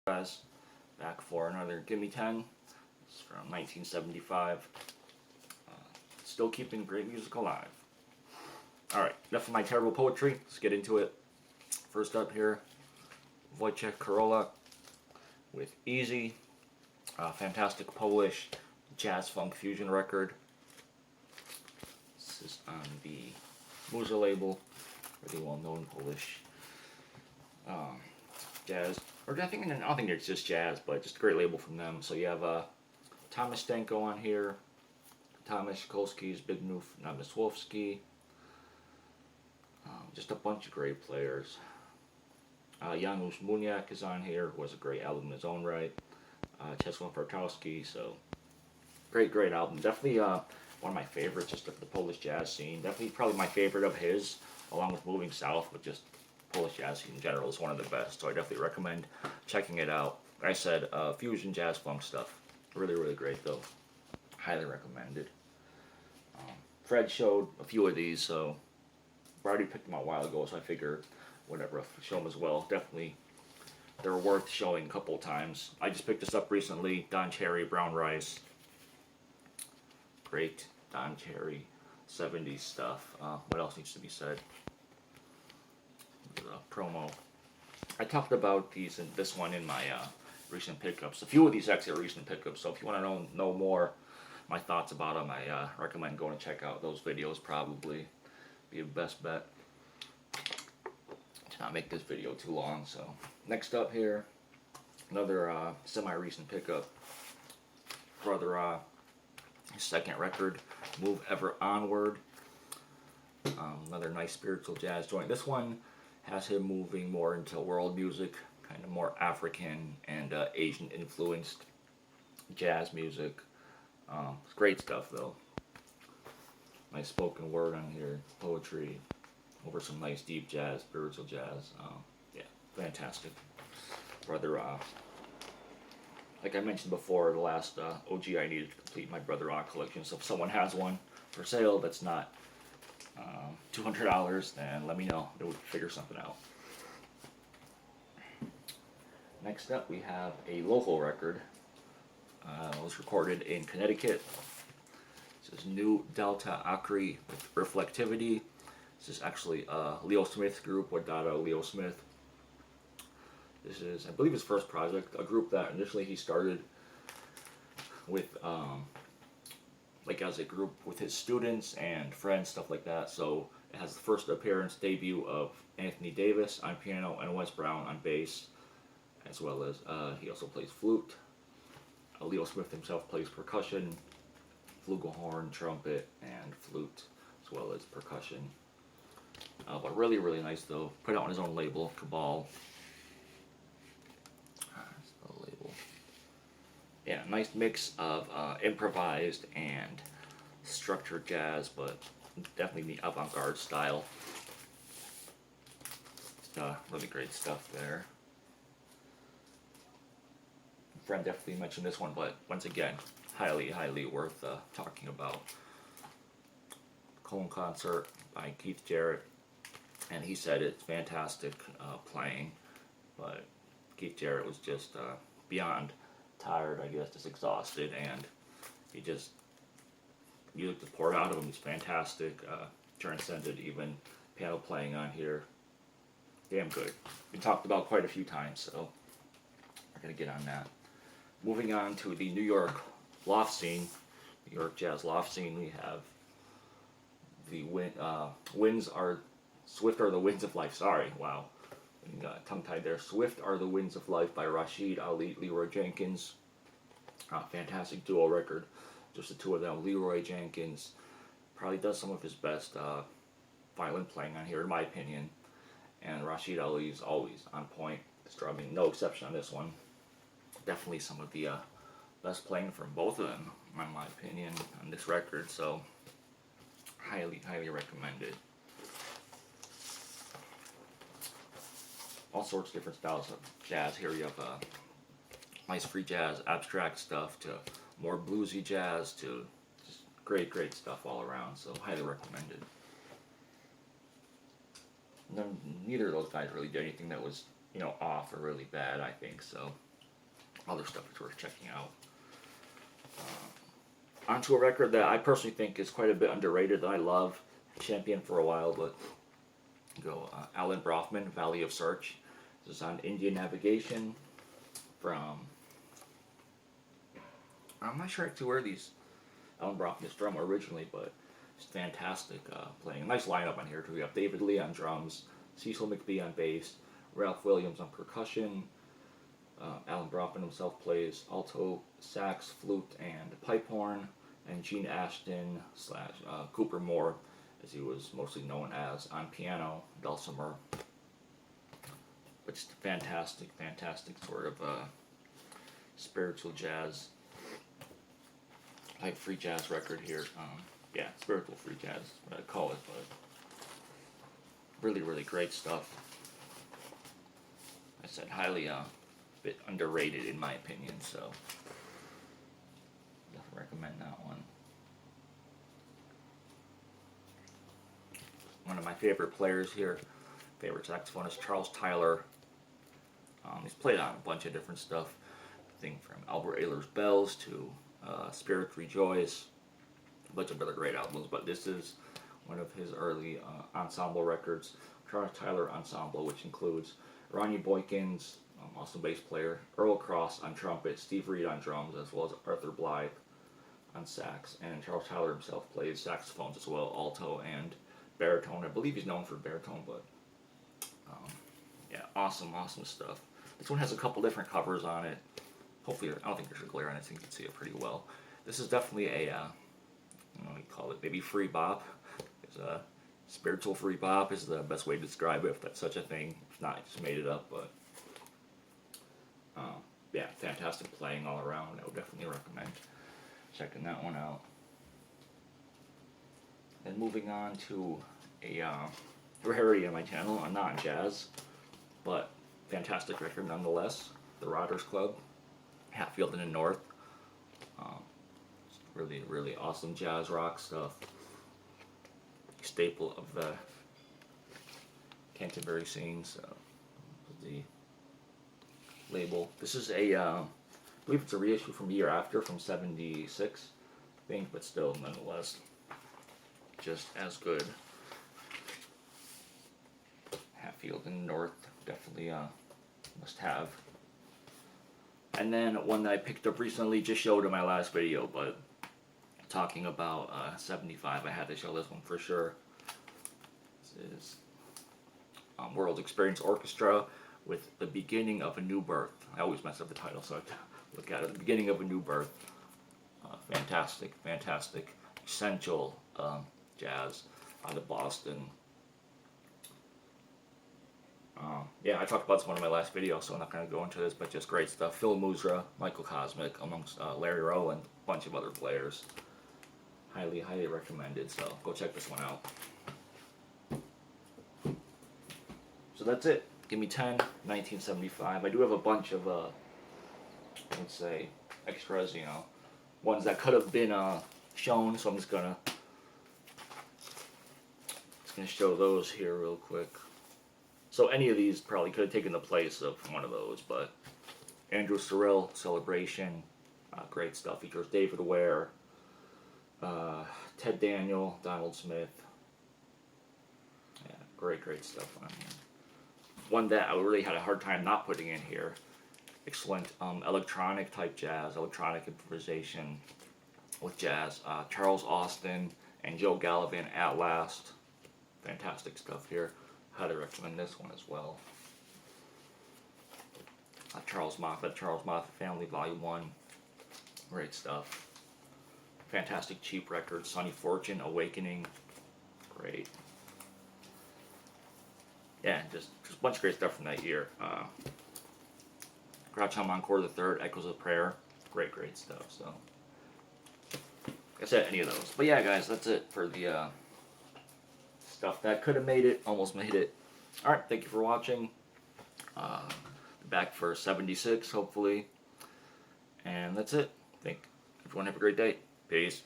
Guys, back for another Gimme Ten. It's from 1975. Still keeping great music alive. Alright, enough of my terrible poetry. Let's get into it. First up here, Wojciech Karola with Easy. Fantastic Polish jazz funk fusion record. This is on the Muza label, really well-known Polish jazz. Or I don't think it's just jazz, but just a great label from them. So you have Thomas Stanko on here, Tomasz Kolski, Zbigniew Namysłowski, just a bunch of great players. Janusz Muniak is on here, who has a great album in his own right. Czesław Bartowski, so great album. Definitely one of my favorites just of the Polish jazz scene. Definitely probably my favorite of his, along with Moving South, but just Polish jazz scene in general is one of the best, so I definitely recommend checking it out. Like I said, fusion jazz funk stuff. Really great though. Highly recommended. Fred showed a few of these, so I already picked them out a while ago, so I figure whatever, I'll show them as well. Definitely, they're worth showing a couple times. I just picked this up recently. Don Cherry, Brown Rice. Great Don Cherry 70s stuff. What else needs to be said? Promo. I talked about these and this one in my recent pickups. A few of these actually are recent pickups, so if you want to know more my thoughts about them, I recommend going to check out those videos. Probably be your best bet to not make this video too long. So next up here, another semi-recent pickup. Brother, his second record, Move Ever Onward. Another nice spiritual jazz joint. This one has him moving more into world music, kind of more African and Asian influenced jazz music. It's great stuff though. Nice spoken word on here, poetry, over some nice deep jazz, spiritual jazz. Yeah, fantastic. Brother, like I mentioned before, the last OG I needed to complete my Brother collection, so if someone has one for sale that's not $200, then let me know. We'll figure something out. Next up, we have a local record. It was recorded in Connecticut. This is New Delta Acri with Reflectivity. This is actually Leo Smith's group, Wadada Leo Smith. This is, I believe, his first project, a group that initially he started with like as a group with his students and friends, stuff like that. So it has the first appearance, debut of Anthony Davis on piano and Wes Brown on bass, as well as he also plays flute. Leo Smith himself plays percussion, flugelhorn, trumpet, and flute, as well as percussion. But really nice though. Put out on his own label, Cabal. Yeah, nice mix of improvised and structured jazz, but definitely the avant-garde style. Really great stuff there. Friend definitely mentioned this one, but once again, highly worth talking about. Cologne Concert by Keith Jarrett, and he said it's fantastic playing, but Keith Jarrett was just beyond tired, I guess, just exhausted, and music just poured out of him. He's fantastic, transcended even piano playing on here. Damn good. Been talked about quite a few times, so we're gonna get on that. Moving on to the New York loft scene, New York jazz loft scene, we have the Swift Are the Winds of Life. Sorry, wow. Tongue-tied there. Swift Are the Winds of Life by Rashid Ali, Leroy Jenkins. Fantastic duo record. Just the two of them. Leroy Jenkins probably does some of his best violin playing on here, in my opinion. And Rashid Ali is always on point. Strumming, no exception on this one. Definitely some of the best playing from both of them, in my opinion, on this record. So, highly recommended. All sorts of different styles of jazz. Here you have nice free jazz, abstract stuff, to more bluesy jazz, to just great stuff all around. So highly recommended. Neither of those guys really did anything that was, off or really bad, I think. So other stuff is worth checking out. Onto a record that I personally think is quite a bit underrated that I love. Champion for a while, but go Alan Brofman, Valley of Search. This is on Indian Navigation from, I'm not sure actually where these Alan Brofman is from originally, but it's fantastic playing. A nice lineup on here too. We have David Lee on drums, Cecil McBee on bass, Ralph Williams on percussion. Alan Brofman himself plays alto, sax, flute, and pipe horn, and Gene Ashton / Cooper Moore, as he was mostly known as, on piano, dulcimer. But just a fantastic, fantastic sort of spiritual jazz, like free jazz record here. Yeah, spiritual free jazz is what I call it, but really, really great stuff. I said highly bit underrated in my opinion, so definitely recommend that one. One of my favorite players here, favorite saxophonist, Charles Tyler. He's played on a bunch of different stuff, thing from Albert Ayler's Bells to Spirits Rejoice, a bunch of other great albums, but this is one of his early ensemble records, Charles Tyler Ensemble, which includes Ronnie Boykins, awesome bass player, Earl Cross on trumpet, Steve Reed on drums, as well as Arthur Blythe on sax, and Charles Tyler himself plays saxophones as well, alto and baritone. I believe he's known for baritone, but yeah, awesome stuff. This one has a couple different covers on it. Hopefully, I don't think there's a glare on it, so you can see it pretty well. This is definitely a, what do you call it, maybe free bop. It's a spiritual free bop is the best way to describe it, if that's such a thing. If not, I just made it up, but yeah, fantastic playing all around. I would definitely recommend checking that one out. Then moving on to a rarity on my channel, a non-jazz, but fantastic record nonetheless. The Rodders Club, Hatfield in the North. Really, really awesome jazz rock stuff. Staple of the Canterbury scene. So the label. This is a, I believe it's a reissue from Year After from '76, I think, but still, nonetheless, just as good. Hatfield in the North, definitely must have. And then one that I picked up recently, just showed in my last video, but talking about 75, I had to show this one for sure. This is World Experience Orchestra with The Beginning of a New Birth. I always mess up the title, so I look at it. The Beginning of a New Birth. Fantastic, fantastic, essential jazz out of Boston. Yeah, I talked about this one in my last video, so I'm not going to go into this, but just great stuff. Phil Musra, Michael Cosmic, amongst Larry Rowe and a bunch of other players. Highly, highly recommended, so go check this one out. So that's it. Gimme 10, 1975. I do have a bunch of, let's say, extras, you know, ones that could have been shown, so I'm just gonna show those here real quick. So any of these probably could have taken the place of one of those, but Andrew Sorrell, Celebration, great stuff. Features David Ware, Ted Daniel, Donald Smith. Yeah, great stuff on here. One that I really had a hard time not putting in here. Excellent electronic type jazz, electronic improvisation with jazz. Charles Austin and Joe Gallivan, At Last. Fantastic stuff here. Highly recommend this one as well. Charles Moffat Family Volume 1. Great stuff. Fantastic cheap record. Sonny Fortune, Awakening. Great. Yeah, just a bunch of great stuff from that year. Groucho Encore III, Echoes of Prayer. Great stuff. So, like I said, any of those. But yeah, guys, that's it for the stuff that could have made it, almost made it. Alright, thank you for watching. Back for 76, hopefully. And that's it. I think everyone have a great day. Peace.